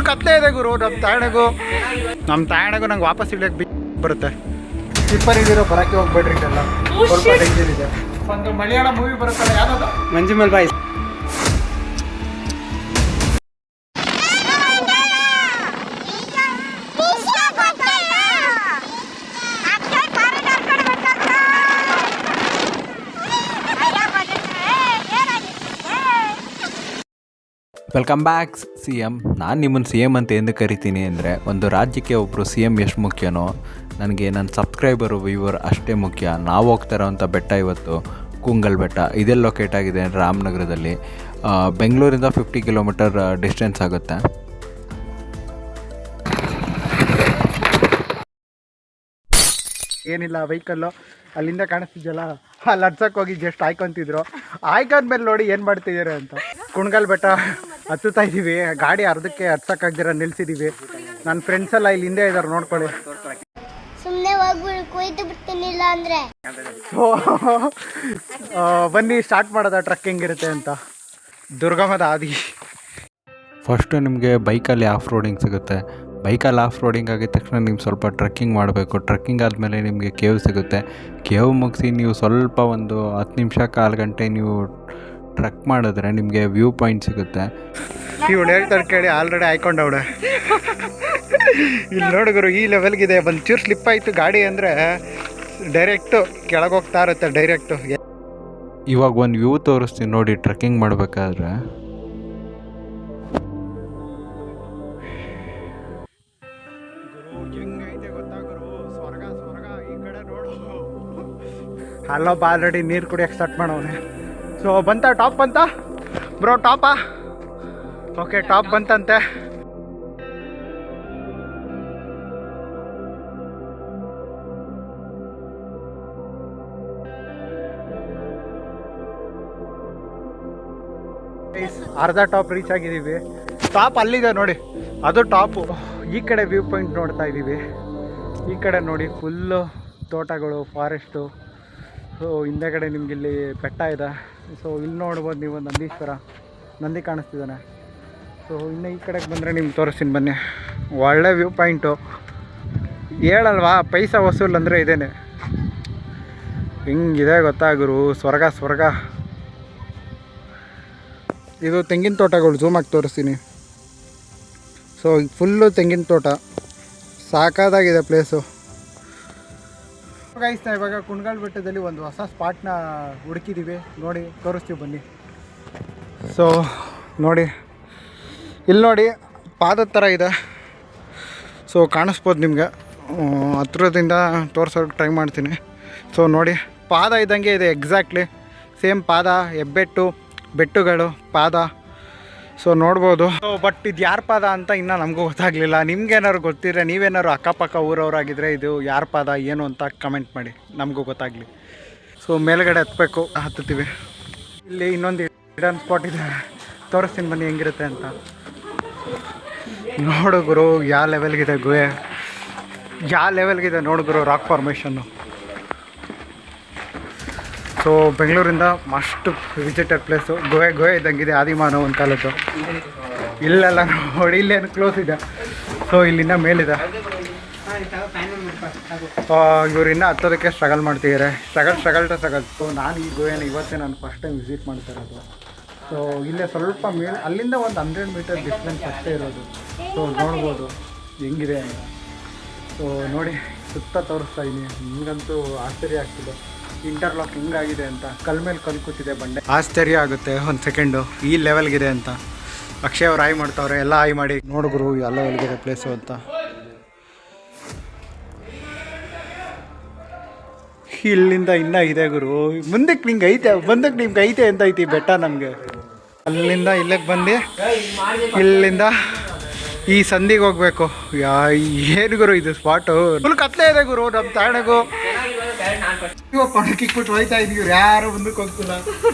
ಕತ್ಲೆ ಇದೆ ಗುರು. ನಮ್ಮ ತಾಯಣಗೂ ನಂಗೆ ವಾಪಸ್ ಇಳಿಯಕ್ಕೆ ಬರುತ್ತೆ. ಸ್ಲಿಪ್ಪರ್ ಇಲ್ಲಿರೋ ಬರೋಕ್ಕೆ ಹೋಗ್ಬೇಡ್ರಿ, ಇದೆಲ್ಲ ಸ್ವಲ್ಪ ಡೇಂಜರ್ ಇದೆ. ಒಂದು ಮಲಯಾಳ ಮೂವಿ ಬರುತ್ತಲ್ಲ, ಯಾವ್ದು Manjummel boy. Welcome back C M. ನಾನು ನಿಮ್ಮನ್ನು ಸಿ ಎಮ್ ಅಂತ ಎಂದು ಕರಿತೀನಿ ಅಂದರೆ, ಒಂದು ರಾಜ್ಯಕ್ಕೆ ಒಬ್ಬರು ಸಿ ಎಮ್ ಎಷ್ಟು ಮುಖ್ಯನೋ ನನಗೆ ನನ್ನ ಸಬ್ಸ್ಕ್ರೈಬರು ವ್ಯೂವರ್ ಅಷ್ಟೇ ಮುಖ್ಯ. ನಾವು ಹೋಗ್ತಾ ಇರೋವಂಥ ಬೆಟ್ಟ ಇವತ್ತು ಕುಂಗಲ್ ಬೆಟ್ಟ. ಇದೆಲ್ಲ ಲೊಕೇಟ್ ಆಗಿದೆ ರಾಮನಗರದಲ್ಲಿ. ಬೆಂಗಳೂರಿಂದ 50 ಕಿಲೋಮೀಟರ್ ಡಿಸ್ಟೆನ್ಸ್ ಆಗುತ್ತೆ. ಏನಿಲ್ಲ, ವೆಹಿಕಲ್ಲು ಅಲ್ಲಿಂದ ಕಾಣಿಸ್ತಿದ್ಯಲ್ಲ, ಅಲ್ಲಿ ಹತ್ಸಕ್ಕೆ ಹೋಗಿ ಜಸ್ಟ್ ಆಯ್ಕೊಂತಿದ್ರು. ಆಯ್ಕೊಂಡ್ಮೇಲೆ ನೋಡಿ ಏನು ಮಾಡ್ತಿದ್ದೀರ ಅಂತ. ಕುಣಗಲ್ ಬೆಟ್ಟ ಹತ್ತುತ್ತಾ ಇದ್ದೀವಿ. ಗಾಡಿ ಅರ್ಧಕ್ಕೆ ಹತ್ಸಕ್ಕಾಗ್ದಿರ ನಿಲ್ಸಿದ್ದೀವಿ. ನನ್ನ ಫ್ರೆಂಡ್ಸ್ ಎಲ್ಲ ಇಲ್ಲಿ ಹಿಂದೆ ಇದ್ದಾರೆ, ನೋಡ್ಕೊಳ್ಳಿ. ಸುಮ್ಮನೆ ಹೋಗ್ಬಿಡು, ಕೊಯ್ದು ಬಿಡ್ತೀನಿಲ್ಲ ಅಂದರೆ. ಸೊ ಬನ್ನಿ ಸ್ಟಾರ್ಟ್ ಮಾಡೋದ ಟ್ರಕ್ಕಿಂಗ್ ಇರುತ್ತೆ ಅಂತ. ದುರ್ಗಮದ ಆದಿ. ಫಸ್ಟು ನಿಮಗೆ ಬೈಕಲ್ಲಿ ಆಫ್ ರೋಡಿಂಗ್ ಸಿಗುತ್ತೆ. ಬೈಕಲ್ಲಿ ಆಫ್ ರೋಡಿಂಗ್ ಆಗಿದ ತಕ್ಷಣ ನೀವು ಸ್ವಲ್ಪ ಟ್ರಕ್ಕಿಂಗ್ ಮಾಡಬೇಕು. ಟ್ರಕ್ಕಿಂಗ್ ಆದಮೇಲೆ ನಿಮಗೆ ಕೇವ್ ಸಿಗುತ್ತೆ. ಕೇವ್ ಮುಗಿಸಿ ನೀವು ಸ್ವಲ್ಪ ಒಂದು 10 ನಿಮಿಷ 1/4 ಗಂಟೆ ನೀವು ಟ್ರಕ್ ಮಾಡಿದ್ರೆ ನಿಮಗೆ ವ್ಯೂ ಪಾಯಿಂಟ್ ಸಿಗುತ್ತೆ. ಇವಳು ಹೇಳ್ತಾರೆ ಕೇಳಿ, ಆಲ್ರೆಡಿ ಆಯ್ಕೊಂಡವಳೆ. ಇಲ್ಲಿ ನೋಡಿದ್ರು ಈ ಲೆವೆಲ್ಗಿದೆ. ಒಂಚೂರು ಸ್ಲಿಪ್ ಆಯಿತು ಗಾಡಿ ಅಂದರೆ ಡೈರೆಕ್ಟು ಕೆಳಗೆ ಹೋಗ್ತಾ ಇರುತ್ತೆ ಡೈರೆಕ್ಟು. ಇವಾಗ ಒಂದು ವ್ಯೂ ತೋರಿಸ್ತೀನಿ ನೋಡಿ ಟ್ರಕ್ಕಿಂಗ್ ಮಾಡಬೇಕಾದ್ರೆ. ಅಲ್ಲೊಬ್ಬ ಆಲ್ರೆಡಿ ನೀರು ಕುಡಿಯೋಕ್ಕೆ ಸ್ಟಾರ್ಟ್ ಮಾಡವನೆ. ಸೊ ಬಂತ, ಟಾಪ್ ಬಂತ ಬ್ರೋ? ಟಾಪಾ? ಓಕೆ, ಟಾಪ್ ಬಂತಂತೆ. ಅರ್ಧ ಟಾಪ್ ರೀಚ್ ಆಗಿದ್ದೀವಿ. ಟಾಪ್ ಅಲ್ಲಿದೆ ನೋಡಿ, ಅದು ಟಾಪು. ಈ ಕಡೆ ವ್ಯೂ ಪಾಯಿಂಟ್ ನೋಡ್ತಾ ಇದ್ದೀವಿ. ಈ ಕಡೆ ನೋಡಿ ಫುಲ್ಲು ತೋಟಗಳು, ಫಾರೆಸ್ಟು. ಸೊ ಹಿಂದೆಗಡೆ ನಿಮ್ಗೆ ಇಲ್ಲಿ ಬೆಟ್ಟ ಇದೆ. ಸೊ ಇಲ್ಲಿ ನೋಡ್ಬೋದು ನೀವು ನಂದೀಶ್ವರ, ನಂದಿ ಕಾಣಿಸ್ತಿದ್ದಾನೆ. ಸೊ ಇನ್ನು ಈ ಕಡೆಗೆ ಬಂದರೆ ನಿಮ್ಗೆ ತೋರಿಸ್ತೀನಿ ಬನ್ನಿ. ಒಳ್ಳೆ ವ್ಯೂ ಪಾಯಿಂಟು. ಹೇಳಲ್ವಾ, ಪೈಸಾ ವಸೂಲ್ ಅಂದರೆ ಇದೇನೆ. ಹಿಂಗಿದೆ ಗೊತ್ತಾಗುರು, ಸ್ವರ್ಗ. ಇದು ತೆಂಗಿನ ತೋಟಗಳು, ಝೂಮ್ ಆಗಿ ತೋರಿಸ್ತೀನಿ. ಸೊ ಫುಲ್ಲು ತೆಂಗಿನ ತೋಟ, ಸಾಕಾದಾಗಿದೆ ಪ್ಲೇಸು. ಗೈಸ್, ಇವಾಗ ಕುಣಗಲ್ ಬೆಟ್ಟದಲ್ಲಿ ಒಂದು ಹೊಸ ಸ್ಪಾಟ್ನ ಹುಡುಕಿದ್ದೀವಿ. ನೋಡಿ ತೋರಿಸ್ತೀವಿ ಬನ್ನಿ. ಸೊ ನೋಡಿ, ಇಲ್ಲಿ ನೋಡಿ ಪಾದದ ಥರ ಇದೆ. ಸೊ ಕಾಣಿಸ್ಬೋದು ನಿಮಗೆ. ಹತ್ರದಿಂದ ತೋರ್ಸೋಕ್ಕೆ ಟ್ರೈ ಮಾಡ್ತೀನಿ. ಸೊ ನೋಡಿ, ಪಾದ ಇದ್ದಂಗೆ ಇದೆ ಎಕ್ಸಾಕ್ಟ್ಲಿ ಸೇಮ್ ಪಾದ, ಹೆಬ್ಬೆಟ್ಟು, ಬೆಟ್ಟುಗಳು, ಪಾದ. ಸೊ ನೋಡ್ಬೋದು. ಸೊ ಬಟ್ ಇದು ಯಾರ ಪಾದ ಅಂತ ಇನ್ನೂ ನಮಗೂ ಗೊತ್ತಾಗಲಿಲ್ಲ. ನಿಮ್ಗೇನಾದ್ರು ಗೊತ್ತಿದ್ರೆ, ನೀವೇನಾದ್ರು ಅಕ್ಕಪಕ್ಕ ಊರವರಾಗಿದ್ದರೆ ಇದು ಯಾರ ಪಾದ ಏನು ಅಂತ ಕಮೆಂಟ್ ಮಾಡಿ, ನಮಗೂ ಗೊತ್ತಾಗಲಿ. ಸೊ ಮೇಲ್ಗಡೆ ಹತ್ತುತ್ತೀವಿ. ಇಲ್ಲಿ ಇನ್ನೊಂದು ಹಿಡನ್ ಸ್ಪಾಟ್ ಇದೆ, ತೋರಿಸ್ತೀನಿ ಬನ್ನಿ ಹೆಂಗಿರುತ್ತೆ ಅಂತ. ನೋಡುಗರು ಯಾವ ಲೆವೆಲ್ಗಿದೆ ಗುಹೆ, ಯಾವ ಲೆವೆಲ್ಗಿದೆ ನೋಡುಗರು ರಾಕ್ ಫಾರ್ಮೇಷನ್ನು. ಸೊ ಬೆಂಗಳೂರಿಂದ ಮಸ್ಟ್ ವಿಸಿಟೆಡ್ ಪ್ಲೇಸು. ಗುಹೆ ಇದ್ದಂಗಿದೆ, ಆದಿಮಾನವ ಒಂದು ಕಾಲದ್ದು. ಇಲ್ಲೆಲ್ಲ ನೋಡಿ, ಇಲ್ಲೇನು ಕ್ಲೋಸ್ ಇದೆ. ಸೊ ಇಲ್ಲಿಂದ ಮೇಲಿದೆ. ಇವ್ರು ಇನ್ನೂ ಹತ್ತೋದಕ್ಕೆ ಸ್ಟ್ರಗಲ್ ಮಾಡ್ತಿದ್ದಾರೆ. ಸ್ಟ್ರಗಲ್. ಸೊ ನಾನು ಈ ಗುಹೆನ ಇವತ್ತೇ ನಾನು ಫಸ್ಟ್ ಟೈಮ್ ವಿಸಿಟ್ ಮಾಡ್ತಾ ಇರೋದು. ಸೊ ಇಲ್ಲೇ ಸ್ವಲ್ಪ ಅಲ್ಲಿಂದ ಒಂದು 100 ಮೀಟರ್ ಡಿಸ್ಟೆನ್ಸ್ ಅಷ್ಟೇ ಇರೋದು. ಸೊ ನೋಡ್ಬೋದು ಹೆಂಗಿದೆ ಅಂತ. ಸೊ ನೋಡಿ, ಸುತ್ತ ತೋರಿಸ್ತಾ ಇದ್ದೀನಿ. ನಿಮಗಂತೂ ಆಶ್ಚರ್ಯ ಆಗ್ತಿದೆ, ಇಂಟರ್ಲಾಕ್ ಹೆಂಗಾಗಿದೆ ಅಂತ. ಕಲ್ ಮೇಲೆ ಕಲ್ ಕೂತಿದೆ ಬಂಡೆ. ಆಶ್ಚರ್ಯ ಆಗುತ್ತೆ ಒಂದು ಸೆಕೆಂಡು, ಈ ಲೆವೆಲ್ಗಿದೆ ಅಂತ. ಅಕ್ಷಯ್ ಅವ್ರು ಆಯ್ ಮಾಡ್ತಾವ್ರೆ, ಎಲ್ಲ ಆಯ್ ಮಾಡಿ ನೋಡಿದ್ರು ಯಾವ ಲೆವೆಲ್ಗಿದೆ ಪ್ಲೇಸು ಅಂತ. ಇಲ್ಲಿಂದ ಇನ್ನೂ ಇದೆ ಗುರು, ಮುಂದಕ್ಕೆ ನಿಂಗೆ ಐತೆ, ಬಂದಕ್ಕೆ ನಿಮ್ಗೆ ಐತೆ ಅಂತ ಐತಿ ಬೆಟ್ಟ ನಮಗೆ. ಅಲ್ಲಿಂದ ಇಲ್ಲಿಗೆ ಬಂದು ಇಲ್ಲಿಂದ ಈ ಸಂದಿಗೆ ಹೋಗ್ಬೇಕು. ಏನು ಗುರು ಇದು ಸ್ಪಾಟು, ಫುಲ್ ಕತ್ಲೆ ಇದೆ ಗುರು. ನಮ್ಮ ತಾಣಗೂ ಇವಪ್ಪ ಕಿಕ್ಬಿಟ್ಟು ಹೋಯ್ತಾ ಇದೀವಿ, ಯಾರು ಮುಂದಕ್ಕೆ ಹೋಗ್ತಿಲ್ಲ.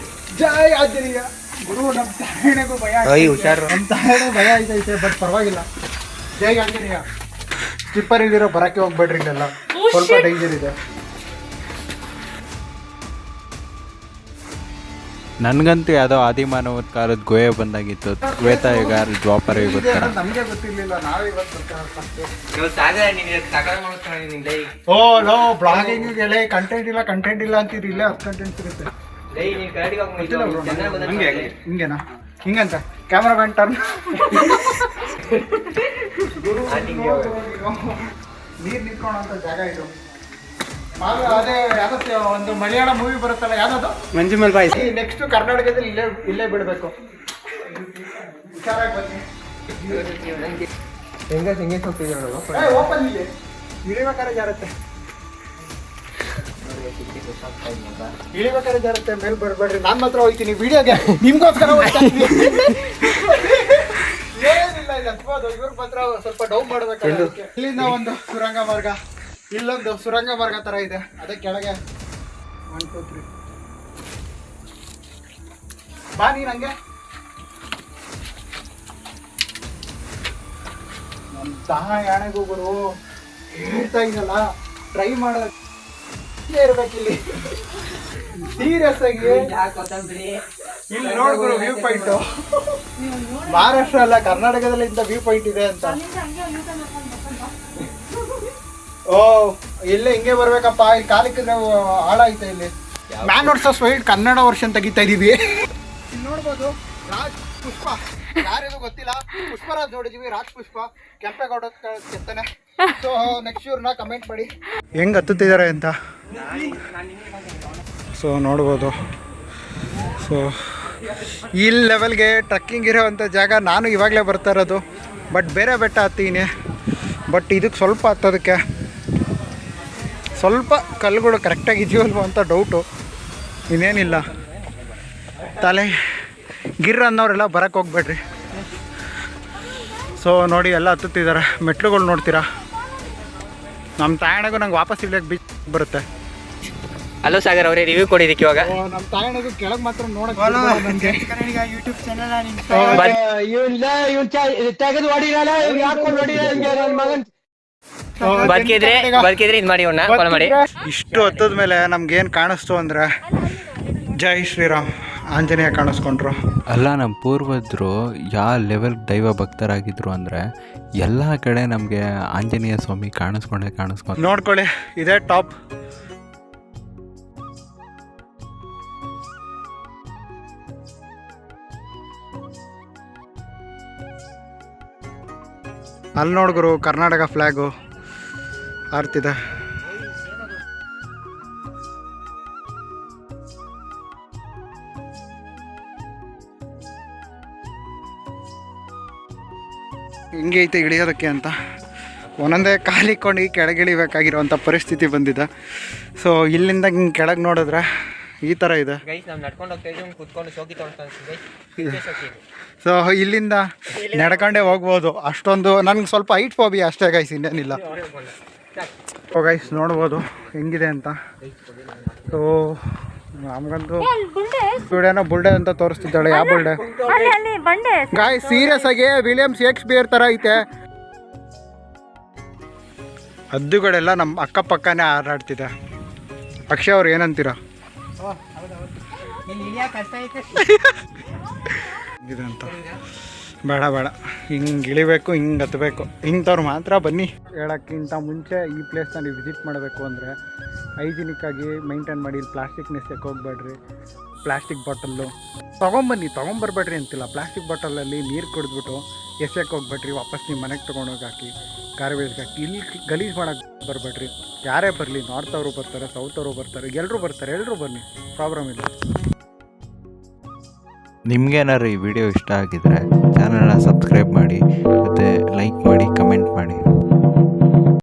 ಜೈ ಆಂಜನೇಯ ಗುರು. ನಮ್ಮ ತಾಣಗೂ ಭಯ, ನಮ್ಮ ತಾಣಗೂ ಭಯ ಆಯ್ತೈತೆ, ಬಟ್ ಪರವಾಗಿಲ್ಲ. ಜೈ ಆಂಜನೇಯ. ಸ್ಲಿಪ್ಪರ್ ಇಲ್ಲಿರೋ ಬರೋಕ್ಕೆ ಹೋಗ್ಬೇಡ್ರಿ, ಇಲ್ಲೆಲ್ಲ ಸ್ವಲ್ಪ ಡೇಂಜರ್ ಇದೆ. ನನಗಂತೂ ಯಾವುದೋ ಆದಿಮಾನವದ ಕಾಲದ ಗೋವೆ ಬಂದಾಗಿತ್ತು. ತ್ರೇತಾಯುಗ ದ್ವಾಪರ ಯುಗ ಥರ. ನಮಗೆ ಗೊತ್ತಿರಲಿಲ್ಲ, ನಾವೇ ಇವತ್ತು ಓ ನೋ ಬ್ಲಾಗಿಂಗ್ ಎಲೆ ಕಂಟೆಂಟ್ ಇಲ್ಲ ಅಂತೀರಿ, ಇಲ್ಲೇ 10 ಕಂಟೆಂಟ್ ಸಿಗುತ್ತೆ. ಹಿಂಗೇನಾ? ಹಿಂಗಂತ ಕ್ಯಾಮ್ರಾ ಮ್ಯಾನ್ ಟರ್ನ್. ನೀರು ನಿಂತ್ಕೊಳ್ಳೋಂಥ ಜಾಗ ಇದು. ಅದೇ ಯಾವ್ದು ಒಂದು ಮಲಯಾಳ ಮೂವಿ ಬರುತ್ತಲ್ಲ, ಯಾವ್ದು ಮಂಜುಮಲ್ ಬಾಯ್. ನೆಕ್ಸ್ಟ್ ಕರ್ನಾಟಕದಲ್ಲಿ ಇಲ್ಲೇ ಬಿಡಬೇಕು. ಹುಷಾರಾಗಿ ಬನ್ನಿ. ಓಪನ್ ಇಲ್ಲಿ ಇಳಿಬೇಕಾದ್ರೆ ಜಾರುತ್ತೆ, ಮೇಲೆ ಬರ್ಬೇಡ್ರಿ. ನಾನು ಮಾತ್ರ ಹೋಗ್ತೀನಿ ವಿಡಿಯೋಗೆ, ನಿಮ್ಗೋಸ್ಕರ ಏನಿಲ್ಲ ಇಲ್ಲ ಹತ್ಬೋದು. ಇವ್ರ ಮಾತ್ರ ಸ್ವಲ್ಪ ಡೌನ್ ಮಾಡ್ಬೇಕು. ಇಲ್ಲಿಂದ ಒಂದು ಸುರಂಗ ಮಾರ್ಗ, ಇಲ್ಲೊಂದು ಸುರಂಗ ಮಾರ್ಗ ತರ ಇದೆ, ಅದೇ ಕೆಳಗೆ 1 2 3 ಬಾ ನೀನ್ ಹಂಗೆ. ನಮ್ಮ ಯಾಣೆಗೂ ಗುರು ಹೇಳ್ತಾ ಇದಲ್ಲ, ಟ್ರೈ ಮಾಡೋದು ಇರ್ಬೇಕಿಲ್ಲಿ ಸೀರಿಯಸ್ ಆಗಿ. ಇಲ್ಲಿ ನೋಡ್ಗುರು ವ್ಯೂ ಪಾಯಿಂಟ್, ಮಹಾರಾಷ್ಟ್ರ ಅಲ್ಲ ಕರ್ನಾಟಕದಲ್ಲಿ ಇಂಥ ವ್ಯೂ ಪಾಯಿಂಟ್ ಇದೆ ಅಂತ. ಓ ಇಲ್ಲೇ ಹಿಂಗೆ ಬರ್ಬೇಕಪ್ಪ. ಇಲ್ಲಿ ಕಾಲಕ್ಕೆ ನಾವು ಹಾಳಾಯ್ತಾ. ಇಲ್ಲಿ man versus wild Kannada version ತೆಗಿತಾ ಇದೀವಿ. ಇಲ್ಲಿ ನೋಡ್ಬೋದು ರಾಜ್ ಪುಷ್ಪ, ಯಾರಿಗೂ ಗೊತ್ತಿಲ್ಲ. ಪುಷ್ಪರಾಜ್ ನೋಡಿದೀವಿ, ರಾಜ್ ಪುಷ್ಪ ಕೆಂಪೇಗೌಡ ಕೆತ್ತನೆ. ಸೊ ನೆಕ್ಸ್ಟ್ ಇವ್ರನ್ನ ಕಮೆಂಟ್ ಮಾಡಿ ಹೆಂಗೆ ಹತ್ತುತ್ತಿದ್ದಾರೆ ಅಂತ. ಸೊ ನೋಡ್ಬೋದು. ಸೊ ಈ ಲೆವೆಲ್ಗೆ ಟ್ರಕ್ಕಿಂಗ್ ಇರೋವಂಥ ಜಾಗ ನಾನು ಇವಾಗಲೇ ಬರ್ತಾ ಇರೋದು. ಬಟ್ ಬೇರೆ ಬೆಟ್ಟ ಹತ್ತೀನಿ. ಬಟ್ ಇದಕ್ಕೆ ಸ್ವಲ್ಪ ಹತ್ತೋದಕ್ಕೆ ಸ್ವಲ್ಪ ಕಲ್ಲುಗಳು ಕರೆಕ್ಟಾಗಿ ಇದೆಯಲ್ವ ಅಂತ ಡೌಟು, ಇನ್ನೇನಿಲ್ಲ. ತಲೆ ಗಿರ್ ಅನ್ನೋರೆಲ್ಲ ಬರೋಕ್ಕೆ ಹೋಗ್ಬೇಡ್ರಿ. ಸೊ ನೋಡಿ ಎಲ್ಲ ಹತ್ತುತ್ತಿದ್ದಾರೆ. ಮೆಟ್ಲುಗಳು ನೋಡ್ತೀರಾ. ನಮ್ಮ ತಾಯಣಗೂ ನಂಗೆ ವಾಪಸ್ ಇಲ್ಲಕ್ಕೆ ಬೀಚ್ ಬರುತ್ತೆ. ಹಲೋ ಸಾಗರ್ ಅವರೇ, ರಿವ್ಯೂ ಕೊಡಿದಕ್ಕೆ ಇವಾಗ. ನಮ್ಮ ತಾಯಣಗೂ ಕೆಳಗೆ ಮಾತ್ರ ನೋಡಕ್ಕೆ ಯೂಟ್ಯೂಬ್ ಚಾನಲ್ ಬದುಕಿದ್ರೆ ಇದು ಮಾಡಿ ಫಾಲೋ ಮಾಡಿ. ಇಷ್ಟು ಹತ್ತದ ಮೇಲೆ ನಮ್ಗೇನು ಕಾಣಿಸ್ತು ಅಂದರೆ ಜೈ ಶ್ರೀರಾಮ್ ಆಂಜನೇಯ ಕಾಣಿಸ್ಕೊಂಡ್ರು. ಅಲ್ಲ, ನಮ್ಮ ಪೂರ್ವಜರು ಯಾವ ಲೆವೆಲ್ ದೈವ ಭಕ್ತರಾಗಿದ್ರು ಅಂದರೆ ಎಲ್ಲ ಕಡೆ ನಮಗೆ ಆಂಜನೇಯ ಸ್ವಾಮಿ ಕಾಣಿಸ್ಕೊಂಡು ನೋಡ್ಕೊಳ್ಳಿ. ಇದೇ ಟಾಪ್. ಅಲ್ಲಿ ನೋಡ್ಗುರು ಕರ್ನಾಟಕ ಫ್ಲ್ಯಾಗು ಹಾರ್ತಿದೆ. ಹಿಂಗೆ ಐತೆ ಇಳಿಯೋದಕ್ಕೆ ಅಂತ ಒಂದೊಂದೇ ಕಾಲಿಕೊಂಡು ಕೆಳಗಿಳಿಬೇಕಾಗಿರೋವಂಥ ಪರಿಸ್ಥಿತಿ ಬಂದಿದೆ. ಸೊ ಇಲ್ಲಿಂದ ಹಿಂಗೆ ಕೆಳಗೆ ನೋಡಿದ್ರೆ ಈ ಥರ ಇದೆ. ಸೊ ಇಲ್ಲಿಂದ ನಡ್ಕೊಂಡೇ ಹೋಗ್ಬೋದು. ಅಷ್ಟೊಂದು ನನಗೆ ಸ್ವಲ್ಪ ಹೈಟ್ ಫೋಬಿಯಾ ಅಷ್ಟೇ ಗೈಸ್, ಇನ್ನೇನಿಲ್ಲ. ಸೊ ಗೈಸ್ ನೋಡ್ಬೋದು ಹೆಂಗಿದೆ ಅಂತ. ಸೊ ನಮಗಂತೂ ವಿಡಿಯೋನ ಬುಲ್ಡೆ ಅಂತ ತೋರಿಸ್ತಿದ್ದಾಳೆ. ಯಾವ ಬುಲ್ಡೆ ಗಾಯ್ಸ್? ಸೀರಿಯಸ್ ಆಗಿ ವಿಲಿಯಂ ಶೇಕ್ಸ್ಪಿಯರ್ ಥರ ಐತೆ. ಹದ್ದುಗಳೆಲ್ಲ ನಮ್ಮ ಅಕ್ಕಪಕ್ಕನೇ ಹಾರಾಡ್ತಿದೆ. ಅಕ್ಷಯ್ ಅವ್ರು ಏನಂತೀರಾ ಇದೆ ಅಂತ? ಬೇಡ ಹಿಂಗೆ ಇಳಿಬೇಕು, ಹಿಂಗೆ ಹತ್ತಬೇಕು. ಇಂಥವ್ರು ಮಾತ್ರ ಬನ್ನಿ. ಹೇಳೋಕ್ಕಿಂತ ಮುಂಚೆ ಈ ಪ್ಲೇಸ್ನ ನೀವು ವಿಸಿಟ್ ಮಾಡಬೇಕು ಅಂದರೆ ಹೈಜಿನಿಕ್ಕಾಗಿ ಮೈಂಟೈನ್ ಮಾಡಿ. ಪ್ಲಾಸ್ಟಿಕ್ನ ಎಸೆಯೋಕ್ಕೆ ಹೋಗ್ಬೇಡ್ರಿ. ಪ್ಲಾಸ್ಟಿಕ್ ಬಾಟಲ್ಲು ತೊಗೊಂಬರ್ಬೇಡ್ರಿ ಅಂತಿಲ್ಲ. ಪ್ಲಾಸ್ಟಿಕ್ ಬಾಟಲಲ್ಲಿ ನೀರು ಕುಡಿದ್ಬಿಟ್ಟು ಎಸೆಯೋಕ್ಕೆ ಹೋಗ್ಬೇಡ್ರಿ. ವಾಪಸ್ ನಿಮ್ಮ ಮನೆಗೆ ತೊಗೊಂಡೋಗಿ ಹಾಕಿ, ಗಾರ್ಬೇಜ್ಗೆ ಹಾಕಿ. ಇಲ್ಲಿ ಗಲೀಜು ಮಾಡೋಕ್ಕೆ ಬರಬೇಡ್ರಿ. ಯಾರೇ ಬರಲಿ, ನಾರ್ತ್ ಅವರು ಬರ್ತಾರೆ, ಸೌತ್ ಅವರು ಬರ್ತಾರೆ, ಎಲ್ಲರೂ ಬನ್ನಿ, ಪ್ರಾಬ್ಲಮ್ ಇಲ್ಲ. ನಿಮ್ಗೇನಾದ್ರು ಈ ವಿಡಿಯೋ ಇಷ್ಟ ಆಗಿದ್ರೆ ಚಾನಲ್ನ ಸಬ್ಸ್ಕ್ರೈಬ್ ಮಾಡಿ ಮತ್ತು ಲೈಕ್ ಮಾಡಿ, ಕಮೆಂಟ್ ಮಾಡಿ.